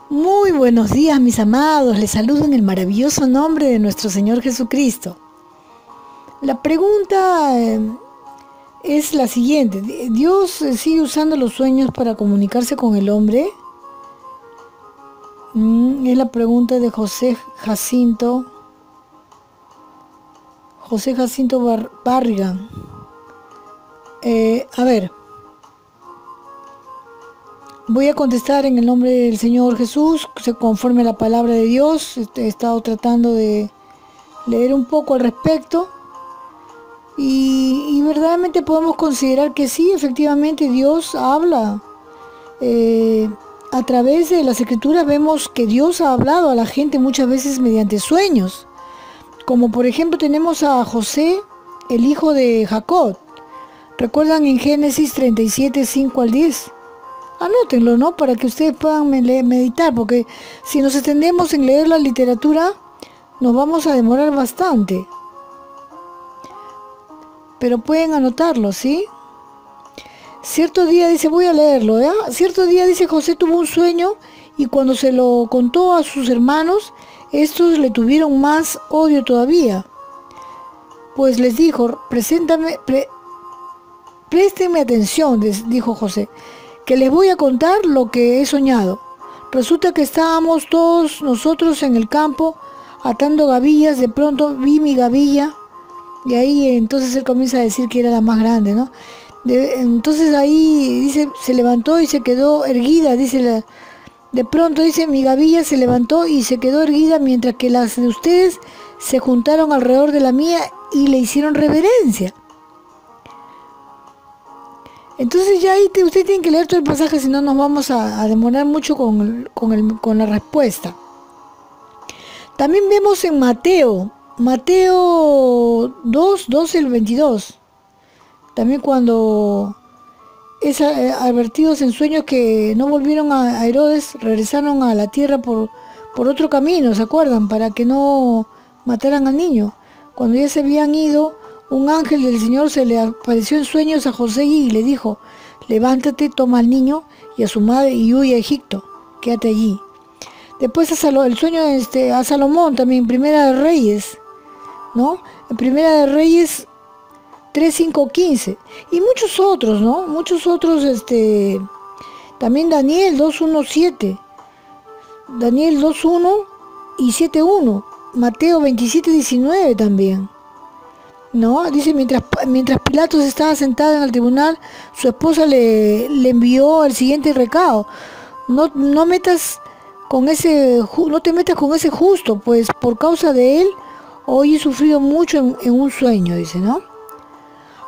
Muy buenos días, mis amados. Les saludo en el maravilloso nombre de nuestro Señor Jesucristo. La pregunta es la siguiente. ¿Dios sigue usando los sueños para comunicarse con el hombre? Es la pregunta de José Jacinto Barrigan. A ver, voy a contestar en el nombre del Señor Jesús, conforme a la palabra de Dios. He estado tratando de leer un poco al respecto y verdaderamente podemos considerar que sí, efectivamente Dios habla. A través de las Escrituras vemos que Dios ha hablado a la gente muchas veces mediante sueños, como por ejemplo tenemos a José, el hijo de Jacob. ¿Recuerdan en Génesis 37, 5 al 10? Anótenlo, ¿no? Para que ustedes puedan meditar, porque si nos extendemos en leer la literatura, nos vamos a demorar bastante. Pero pueden anotarlo, ¿sí? Cierto día dice, voy a leerlo, ¿eh? Cierto día dice, José tuvo un sueño y cuando se lo contó a sus hermanos, estos le tuvieron más odio todavía. Pues les dijo, préstenme atención, les dijo José, que les voy a contar lo que he soñado. Resulta que estábamos todos nosotros en el campo atando gavillas, de pronto vi mi gavilla, y ahí entonces él comienza a decir que era la más grande, ¿no? Entonces ahí dice, se levantó y se quedó erguida, dice, de pronto dice, mi gavilla se levantó y se quedó erguida mientras que las de ustedes se juntaron alrededor de la mía y le hicieron reverencia. Entonces ya ahí usted tiene que leer todo el pasaje, si no nos vamos a demorar mucho con la respuesta. También vemos en Mateo 2, 12 al 22. También cuando es advertidos en sueños que no volvieron a Herodes, regresaron a la tierra por otro camino, ¿se acuerdan? Para que no mataran al niño. Cuando ya se habían ido, un ángel del Señor se le apareció en sueños a José y le dijo, levántate, toma al niño y a su madre y huye a Egipto, quédate allí. Después el sueño a Salomón también, Primera de Reyes, ¿no? En Primera de Reyes 3, 5, 15. Y muchos otros, ¿no? Muchos otros, también Daniel 2, 1, 7. Daniel 2, 1 y 7, 1. Mateo 27, 19 también. ¿No? Dice, mientras Pilatos estaba sentado en el tribunal, su esposa le envió el siguiente recado. No te metas con ese justo, pues por causa de él hoy he sufrido mucho en un sueño, dice, ¿no?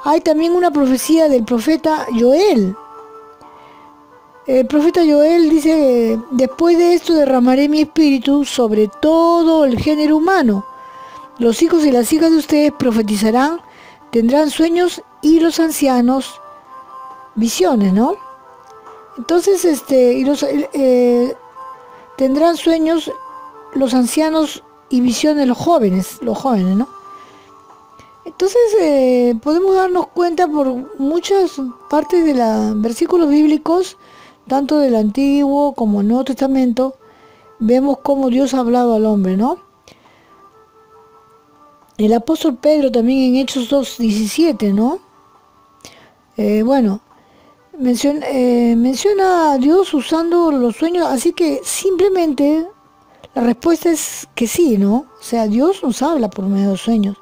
Hay también una profecía del profeta Joel. El profeta Joel dice, después de esto derramaré mi espíritu sobre todo el género humano. Los hijos y las hijas de ustedes profetizarán, tendrán sueños y los ancianos visiones, ¿no? Entonces, tendrán sueños los ancianos y visiones los jóvenes, ¿no? Entonces, podemos darnos cuenta por muchas partes de los versículos bíblicos, tanto del Antiguo como el Nuevo Testamento, vemos cómo Dios ha hablado al hombre, ¿no? El apóstol Pedro también en Hechos 2:17, ¿no? Menciona a Dios usando los sueños, así que simplemente la respuesta es que sí, ¿no? O sea, Dios nos habla por medio de sueños.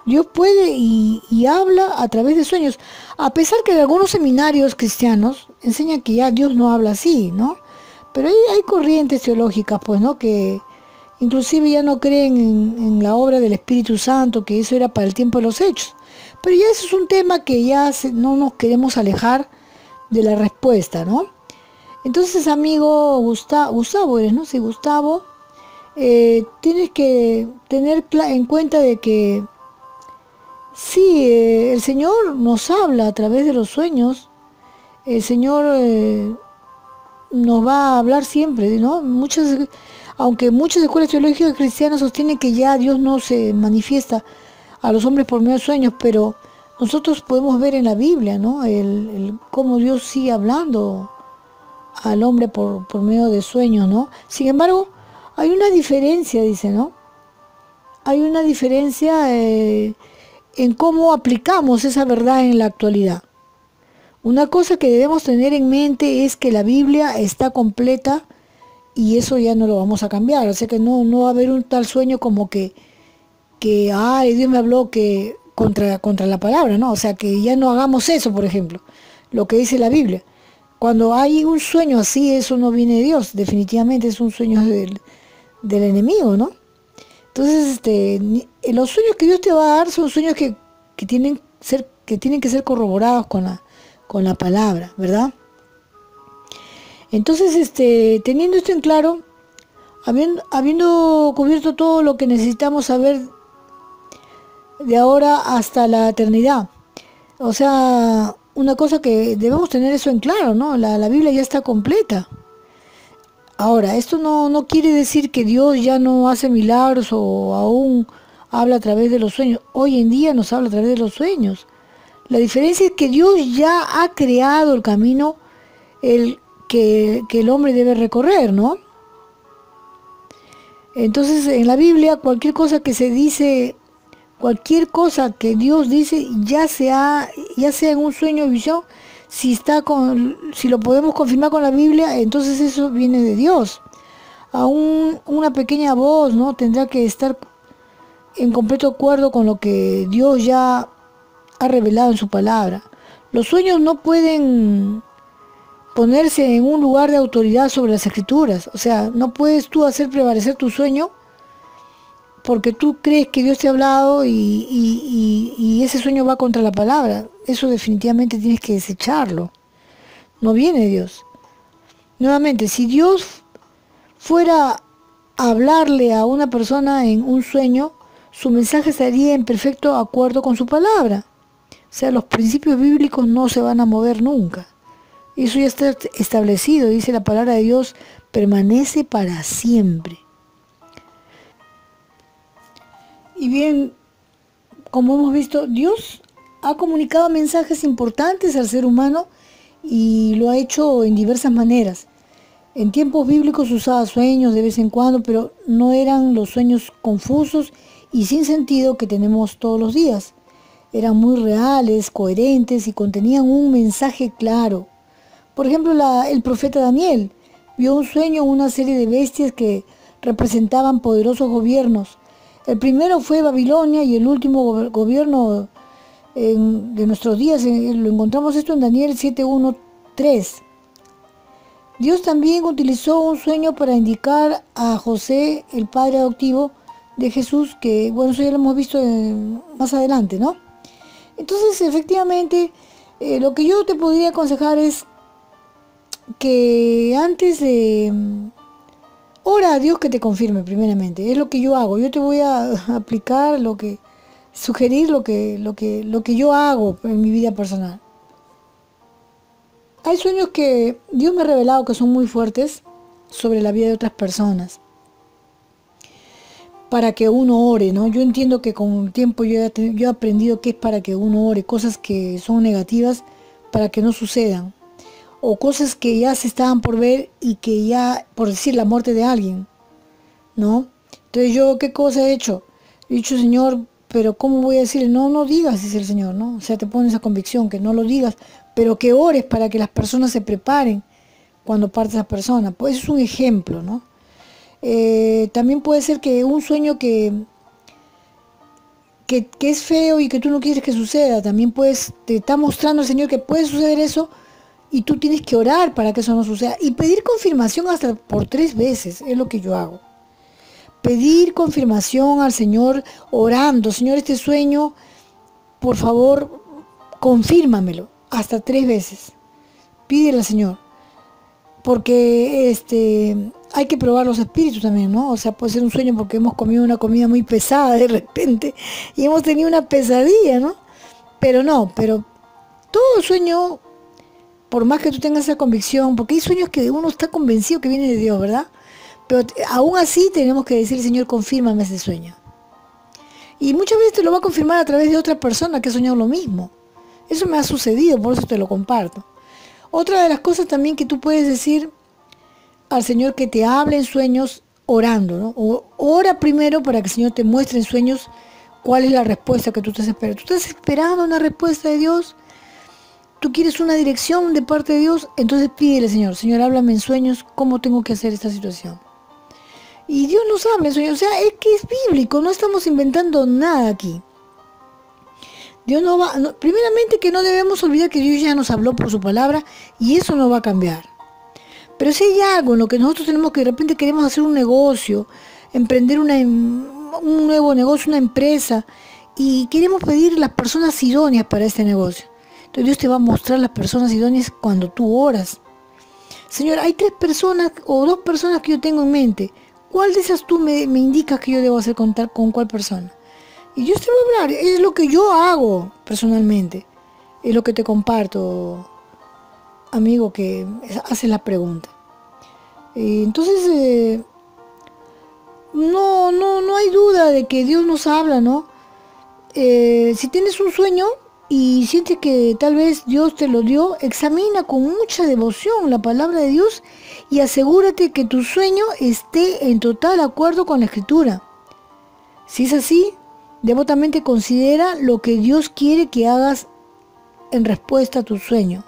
Dios puede y habla a través de sueños, a pesar que en algunos seminarios cristianos enseñan que ya Dios no habla así, ¿no? Pero hay corrientes teológicas, pues, ¿no? Que inclusive ya no creen en la obra del Espíritu Santo, que eso era para el tiempo de los hechos. Pero ya eso es un tema que ya no nos queremos alejar de la respuesta, ¿no? Entonces, amigo Gustavo eres, ¿no? Sí, Gustavo, tienes que tener en cuenta de que sí, el Señor nos habla a través de los sueños. El Señor nos va a hablar siempre, ¿no? Aunque muchas escuelas teológicas cristianas sostienen que ya Dios no se manifiesta a los hombres por medio de sueños, pero nosotros podemos ver en la Biblia, ¿no? Cómo Dios sigue hablando al hombre por medio de sueños, ¿no? Sin embargo, hay una diferencia, dice, ¿no? Hay una diferencia en cómo aplicamos esa verdad en la actualidad. Una cosa que debemos tener en mente es que la Biblia está completa y eso ya no lo vamos a cambiar. O sea que no va a haber un tal sueño como que ay, Dios me habló que contra la palabra, ¿no? O sea que ya no hagamos eso, por ejemplo, lo que dice la Biblia. Cuando hay un sueño así, eso no viene de Dios, definitivamente es un sueño del enemigo, ¿no? Entonces, los sueños que Dios te va a dar son sueños que tienen que ser corroborados con la palabra, ¿verdad? Entonces, teniendo esto en claro, habiendo cubierto todo lo que necesitamos saber de ahora hasta la eternidad, o sea, una cosa que debemos tener eso en claro, ¿no? La Biblia ya está completa. Ahora, esto no quiere decir que Dios ya no hace milagros o aún habla a través de los sueños. Hoy en día nos habla a través de los sueños. La diferencia es que Dios ya ha creado el camino que el hombre debe recorrer, ¿no? Entonces, en la Biblia, cualquier cosa que se dice, cualquier cosa que Dios dice, ya sea en un sueño o visión, si lo podemos confirmar con la Biblia, entonces eso viene de Dios. Aún una pequeña voz, ¿no? Tendrá que estar en completo acuerdo con lo que Dios ya ha revelado en su palabra. Los sueños no pueden ponerse en un lugar de autoridad sobre las escrituras. O sea, no puedes tú hacer prevalecer tu sueño porque tú crees que Dios te ha hablado y ese sueño va contra la palabra. Eso definitivamente tienes que desecharlo. No viene de Dios. Nuevamente, si Dios fuera a hablarle a una persona en un sueño, su mensaje estaría en perfecto acuerdo con su palabra. O sea, los principios bíblicos no se van a mover nunca. Eso ya está establecido, dice la palabra de Dios, permanece para siempre. Y bien, como hemos visto, Dios ha comunicado mensajes importantes al ser humano y lo ha hecho en diversas maneras. En tiempos bíblicos usaba sueños de vez en cuando, pero no eran los sueños confusos y sin sentido que tenemos todos los días. Eran muy reales, coherentes y contenían un mensaje claro. Por ejemplo, el profeta Daniel vio un sueño en una serie de bestias que representaban poderosos gobiernos. El primero fue Babilonia y el último gobierno de nuestros días, lo encontramos esto en Daniel 7:1-3. Dios también utilizó un sueño para indicar a José, el padre adoptivo de Jesús, que bueno, eso ya lo hemos visto más adelante, ¿no? Entonces, efectivamente, lo que yo te podría aconsejar es que antes de ora a Dios que te confirme primeramente. Es lo que yo hago. Yo te voy a aplicar sugerir lo que yo hago en mi vida personal. Hay sueños que Dios me ha revelado que son muy fuertes sobre la vida de otras personas. Para que uno ore, ¿no? Yo entiendo que con el tiempo yo he aprendido que es para que uno ore, cosas que son negativas para que no sucedan. O cosas que ya se estaban por ver y que ya, por decir, la muerte de alguien, ¿no? Entonces yo, ¿qué cosa he hecho? He dicho, Señor, pero ¿cómo voy a decirle? No digas, dice el Señor, ¿no? O sea, te pone esa convicción, que no lo digas, pero que ores para que las personas se preparen cuando parte esa persona. Pues eso es un ejemplo, ¿no? También puede ser que un sueño que es feo y que tú no quieres que suceda, también te está mostrando el Señor que puede suceder eso y tú tienes que orar para que eso no suceda y pedir confirmación hasta por 3 veces, es lo que yo hago. Pedir confirmación al Señor orando, Señor, este sueño, por favor, confírmamelo hasta 3 veces. Pídele al Señor. Porque hay que probar los espíritus también, ¿no? O sea, puede ser un sueño porque hemos comido una comida muy pesada de repente y hemos tenido una pesadilla, ¿no? Pero todo sueño, por más que tú tengas esa convicción, porque hay sueños que uno está convencido que viene de Dios, ¿verdad? Pero aún así tenemos que decir, Señor, confírmame ese sueño. Y muchas veces te lo va a confirmar a través de otra persona que ha soñado lo mismo. Eso me ha sucedido, por eso te lo comparto. Otra de las cosas también que tú puedes decir al Señor que te hable en sueños orando, ¿no? O ora primero para que el Señor te muestre en sueños cuál es la respuesta que tú estás esperando. ¿Tú estás esperando una respuesta de Dios? ¿Tú quieres una dirección de parte de Dios? Entonces pídele, Señor, Señor, háblame en sueños, ¿cómo tengo que hacer esta situación? Y Dios nos habla en sueños, o sea, es que es bíblico, no estamos inventando nada aquí. Dios no va, primeramente que no debemos olvidar que Dios ya nos habló por su palabra y eso no va a cambiar. Pero si hay algo en lo que nosotros tenemos que de repente queremos hacer un negocio, emprender un nuevo negocio, una empresa, y queremos pedir las personas idóneas para este negocio. Entonces Dios te va a mostrar las personas idóneas cuando tú oras. Señor, hay 3 personas o 2 personas que yo tengo en mente. ¿Cuál de esas tú me indicas que yo debo hacer contar con cuál persona? Y Dios te va a hablar. Es lo que yo hago personalmente. Es lo que te comparto, amigo, que hace la pregunta. Entonces, no hay duda de que Dios nos habla, ¿no? Si tienes un sueño y sientes que tal vez Dios te lo dio, examina con mucha devoción la palabra de Dios y asegúrate que tu sueño esté en total acuerdo con la Escritura. Si es así, devotamente considera lo que Dios quiere que hagas en respuesta a tu sueño.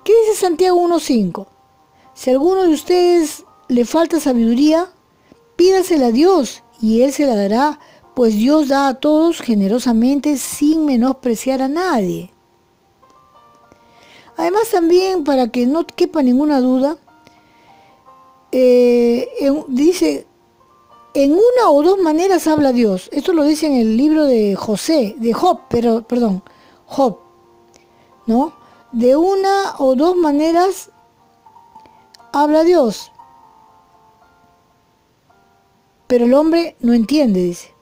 ¿Qué dice Santiago 1:5? Si a alguno de ustedes le falta sabiduría, pídasela a Dios y Él se la dará, pues Dios da a todos generosamente sin menospreciar a nadie. Además también, para que no quepa ninguna duda, dice, en una o 2 maneras habla Dios. Esto lo dice en el libro de Job, ¿no? De una o 2 maneras habla Dios. Pero el hombre no entiende, dice.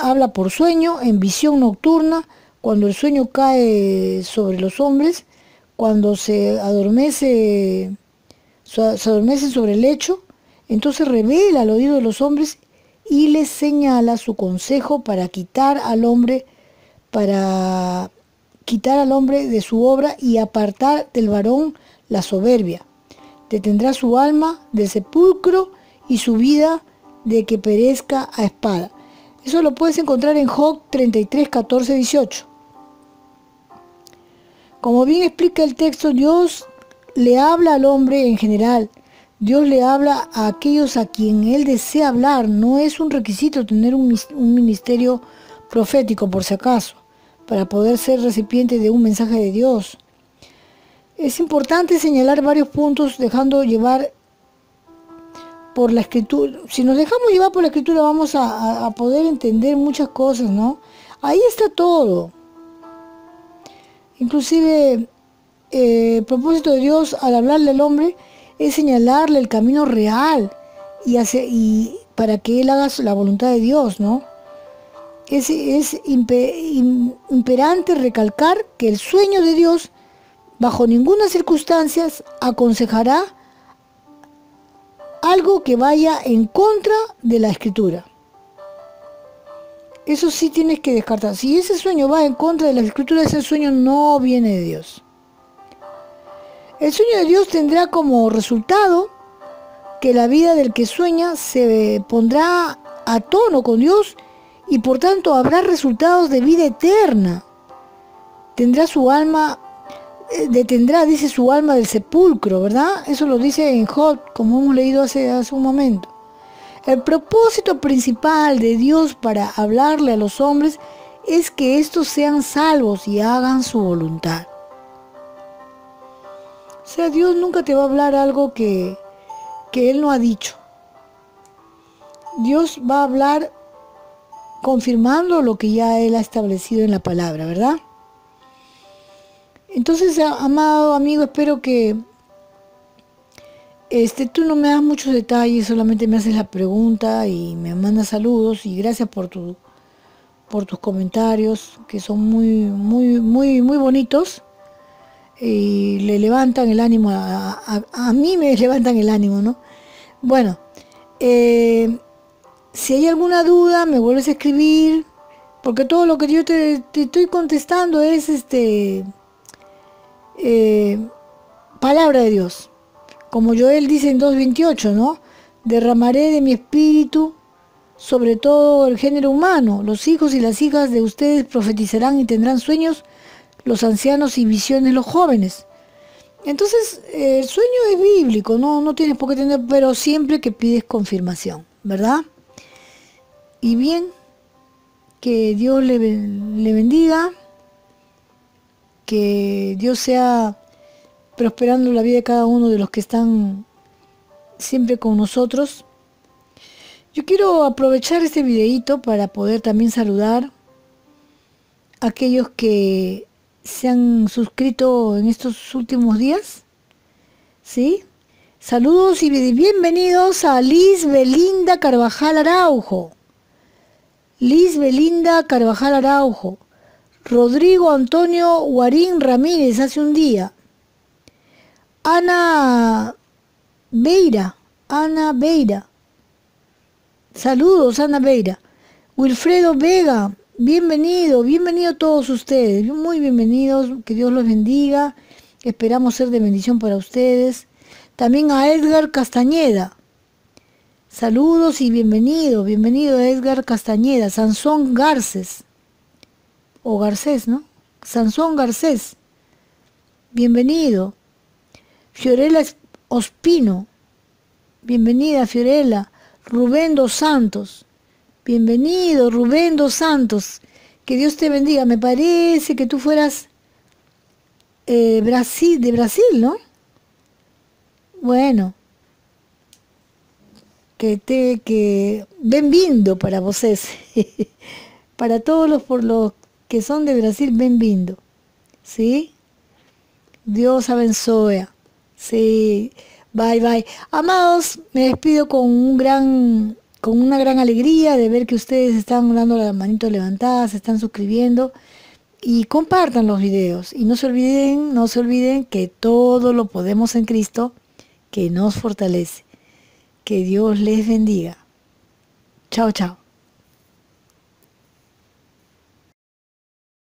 Habla por sueño, en visión nocturna, cuando el sueño cae sobre los hombres, cuando se adormece sobre el lecho, entonces revela al oído de los hombres y les señala su consejo para quitar al hombre de su obra y apartar del varón la soberbia. Detendrá su alma del sepulcro y su vida de que perezca a espada. Eso lo puedes encontrar en Job 33, 14, 18. Como bien explica el texto, Dios le habla al hombre en general. Dios le habla a aquellos a quien Él desea hablar. No es un requisito tener un ministerio profético, por si acaso, para poder ser recipiente de un mensaje de Dios. Es importante señalar varios puntos dejando llevar por la Escritura. Si nos dejamos llevar por la Escritura vamos a poder entender muchas cosas, ¿no? Ahí está todo. Inclusive el propósito de Dios al hablarle al hombre es señalarle el camino real y para que él haga la voluntad de Dios, ¿no? Es imperante recalcar que el sueño de Dios bajo ninguna circunstancia aconsejará algo que vaya en contra de la Escritura. Eso sí tienes que descartar. Si ese sueño va en contra de la Escritura, ese sueño no viene de Dios. El sueño de Dios tendrá como resultado que la vida del que sueña se pondrá a tono con Dios y por tanto habrá resultados de vida eterna. Detendrá, dice, su alma del sepulcro, ¿verdad? Eso lo dice en Job, como hemos leído hace un momento. El propósito principal de Dios para hablarle a los hombres es que estos sean salvos y hagan su voluntad. O sea, Dios nunca te va a hablar algo que Él no ha dicho. Dios va a hablar confirmando lo que ya Él ha establecido en la palabra, ¿verdad? Entonces, amado amigo, espero que tú no me das muchos detalles, solamente me haces la pregunta y me mandas saludos y gracias por tus comentarios que son muy bonitos y le levantan el ánimo a mí me levantan el ánimo, ¿no? Bueno, si hay alguna duda me vuelves a escribir porque todo lo que yo te estoy contestando es palabra de Dios. Como Joel dice en 2:28, ¿no? Derramaré de mi espíritu sobre todo el género humano. Los hijos y las hijas de ustedes profetizarán y tendrán sueños, los ancianos y visiones los jóvenes. Entonces, el sueño es bíblico, no tienes por qué tener, pero siempre que pides confirmación, ¿verdad? Y bien, que Dios le bendiga, que Dios sea prosperando la vida de cada uno de los que están siempre con nosotros. Yo quiero aprovechar este videíto para poder también saludar a aquellos que se han suscrito en estos últimos días, ¿sí? Saludos y bienvenidos a Liz Belinda Carvajal Araujo. Liz Belinda Carvajal Araujo. Rodrigo Antonio Guarín Ramírez hace un día. Ana Beira. Saludos, Ana Beira. Wilfredo Vega. Bienvenido todos ustedes, muy bienvenidos, que Dios los bendiga, esperamos ser de bendición para ustedes. También a Edgar Castañeda, saludos y bienvenido a Edgar Castañeda. Sansón Garcés, o Garcés, ¿no? Sansón Garcés, bienvenido. Fiorella Ospino, bienvenida Fiorella. Rubén dos Santos, bienvenido, Rubén dos Santos. Que Dios te bendiga. Me parece que tú fueras de Brasil, ¿no? Bueno, que bem-vindo para vocês. Para todos por los que son de Brasil, bem-vindo. ¿Sí? Dios abençoe. Sí. Bye. Amados, me despido con una gran alegría de ver que ustedes están dando la manito levantada, se están suscribiendo y compartan los videos. Y no se olviden que todo lo podemos en Cristo, que nos fortalece. Que Dios les bendiga. Chao.